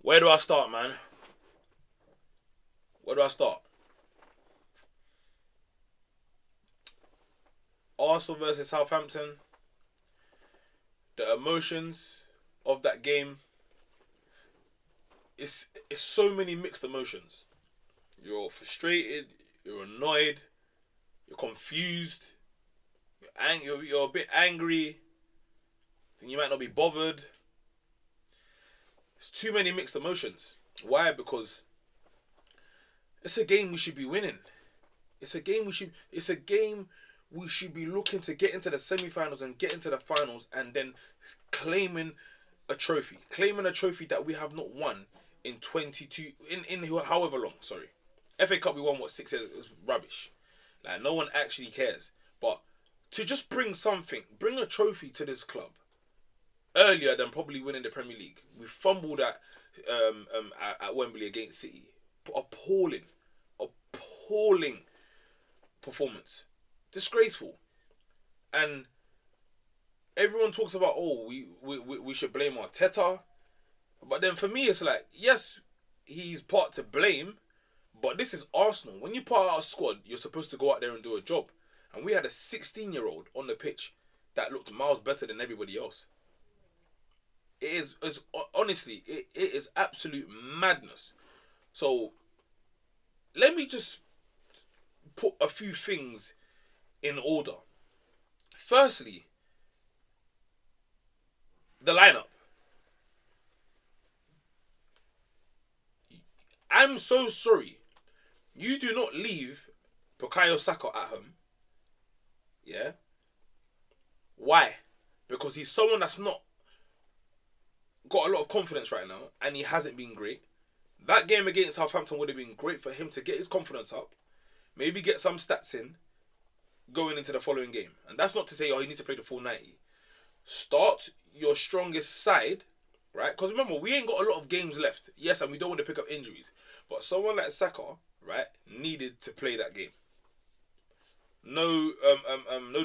Where do I start, man? Where do I start? Arsenal versus Southampton. The emotions of that game. It's so many mixed emotions. You're frustrated. You're annoyed. You're confused. You're a bit angry. Think you might not be bothered. It's too many mixed emotions. Why? Because it's a game we should be winning. It's a game we should be looking to get into the semi-finals and get into the finals and then claiming a trophy. Claiming a trophy that we have not won in 22 in however long, sorry. FA Cup we won 6 years, it was rubbish. Like no one actually cares. But to just bring a trophy to this club earlier than probably winning the Premier League. We fumbled at Wembley against City. Appalling performance. Disgraceful. And everyone talks about, we should blame Arteta. But then for me, it's like, yes, he's part to blame, but this is Arsenal. When you put out a squad, you're supposed to go out there and do a job. And we had a 16-year-old on the pitch that looked miles better than everybody else. Honestly, it is absolute madness. So, let me just put a few things in order. Firstly, the lineup. I'm so sorry. You do not leave Bukayo Saka at home. Yeah? Why? Because he's someone that's not got a lot of confidence right now and he hasn't been great. That game against Southampton would have been great for him to get his confidence up, maybe get some stats in going into the following game. And that's not to say, he needs to play the full 90. Start your strongest side, right? Because remember, we ain't got a lot of games left. Yes, and we don't want to pick up injuries. But someone like Saka, right, needed to play that game. No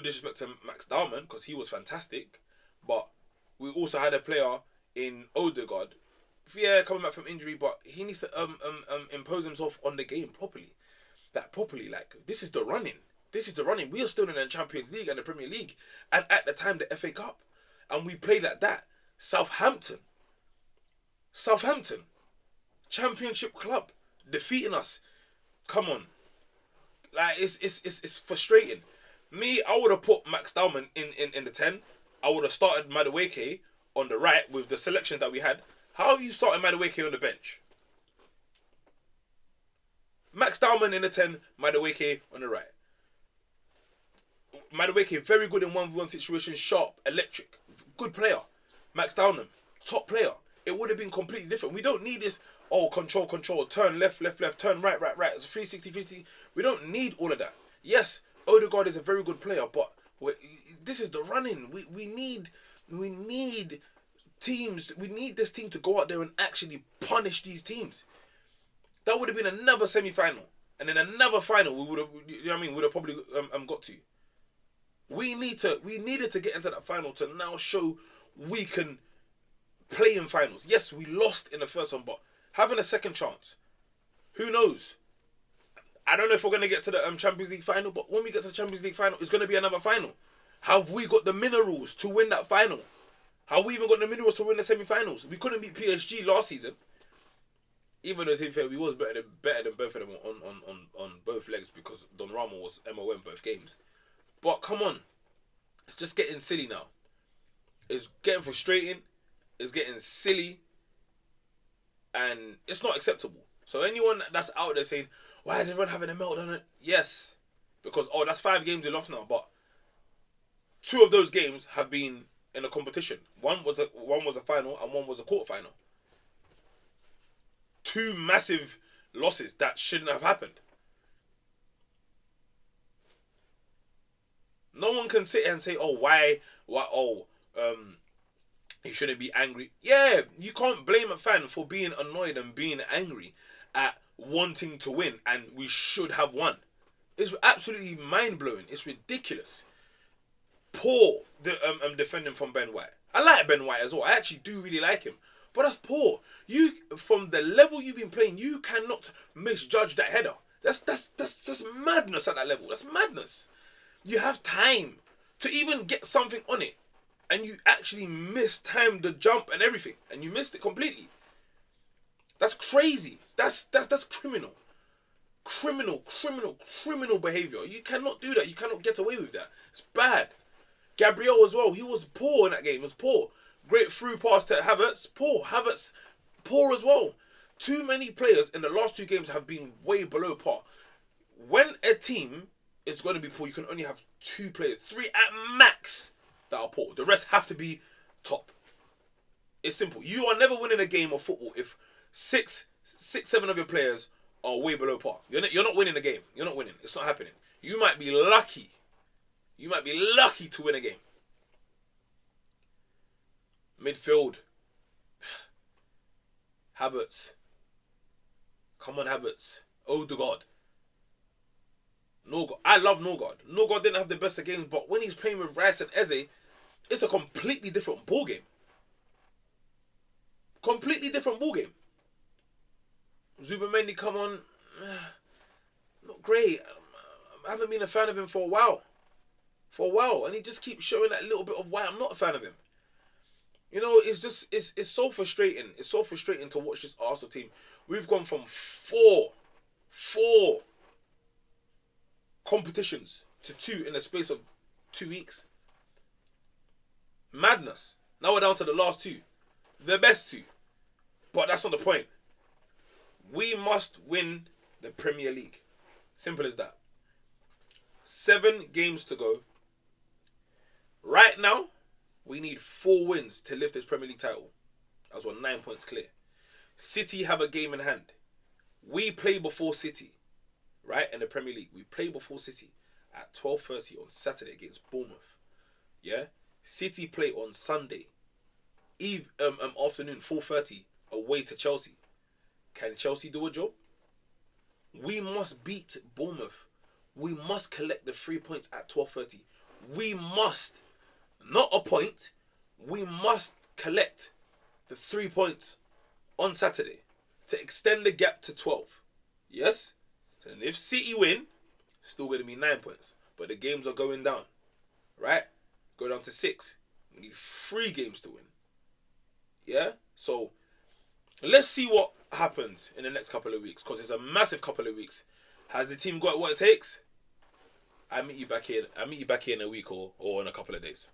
disrespect to Max Darman, because he was fantastic. But we also had a player in Odegaard, coming back from injury, but he needs to impose himself on the game properly. This is the running. We are still in the Champions League and the Premier League, and at the time the FA Cup, and we played like that. Southampton, Championship club, defeating us. Come on, like it's frustrating. Me, I would have put Max Dalman in the 10. I would have started Madueke on the right with the selections that we had. How have you started Madueke on the bench? Max Dalman in the 10, Madueke on the right. Madueke, very good in 1v1 situations, sharp, electric, good player. Max Downham, top player. It would have been completely different. We don't need this, control, turn left, turn right. It's a 360. We don't need all of that. Yes, Odegaard is a very good player, but this is the running. We need teams. We need this team to go out there and actually punish these teams. That would have been another semi-final, and then another final. We would have, would have probably got to. We needed to get into that final to now show we can play in finals. Yes, we lost in the first one, but having a second chance, who knows? I don't know if we're going to get to the Champions League final, but when we get to the Champions League final, it's going to be another final. Have we got the minerals to win that final? Have we even got the minerals to win the semi-finals? We couldn't beat PSG last season. Even though, to be fair, we was better than both of them on both legs because Donnarumma was MOM both games. But come on, it's just getting silly now. It's getting frustrating. It's getting silly. And it's not acceptable. So anyone that's out there saying, why is everyone having a meltdown? Yes. Because, that's 5 games we lost now. But 2 of those games have been in a competition. One was a final and one was a quarter-final. 2 massive losses that shouldn't have happened. No one can sit here and say, you shouldn't be angry. Yeah, you can't blame a fan for being annoyed and being angry at wanting to win, and we should have won. It's absolutely mind-blowing. It's ridiculous. Poor defending from Ben White. I like Ben White as well. I actually do really like him. But that's poor. You, from the level you've been playing, you cannot misjudge that header. That's madness at that level. That's madness. You have time to even get something on it, and you actually mistimed the jump and everything, and you missed it completely. That's crazy. That's criminal. Criminal behaviour. You cannot do that. You cannot get away with that. It's bad. Gabriel as well. He was poor in that game. He was poor. Great through pass to Havertz. Poor. Havertz, poor as well. Too many players in the last 2 games have been way below par. When a team is going to be poor, you can only have 2 players, 3 at max, that are poor. The rest have to be top. It's simple. You are never winning a game of football if 7 of your players are way below par. You're not winning the game. You're not winning. It's not happening. You might be lucky. You might be lucky to win a game. Midfield. Havertz. Come on, Havertz. Odegaard. Norgard. I love Norgard. Norgard didn't have the best of games, but when he's playing with Rice and Eze, it's a completely different ball game. Completely different ball game. Zubamendi, come on. Not great. I haven't been a fan of him for a while. And he just keeps showing that little bit of why I'm not a fan of him. You know, it's so frustrating. It's so frustrating to watch this Arsenal team. We've gone from four competitions to 2 in the space of 2 weeks. Madness. Now we're down to the last 2. The best 2. But that's not the point. We must win the Premier League. Simple as that. 7 games to go. Right now, we need 4 wins to lift this Premier League title. That's what 9 points clear. City have a game in hand. We play before City, right, in the Premier League. We play before City at 12:30 on Saturday against Bournemouth. Yeah? City play on Sunday, afternoon, 4:30, away to Chelsea. Can Chelsea do a job? We must beat Bournemouth. We must collect the 3 points at 12:30. We must. Not a point. We must collect the 3 points on Saturday to extend the gap to 12. Yes? And if City win, still going to be 9 points. But the games are going down. Right? Go down to 6. We need 3 games to win. Yeah? So, let's see what happens in the next couple of weeks. Because it's a massive couple of weeks. Has the team got what it takes? I'll meet you back here in a week or in a couple of days.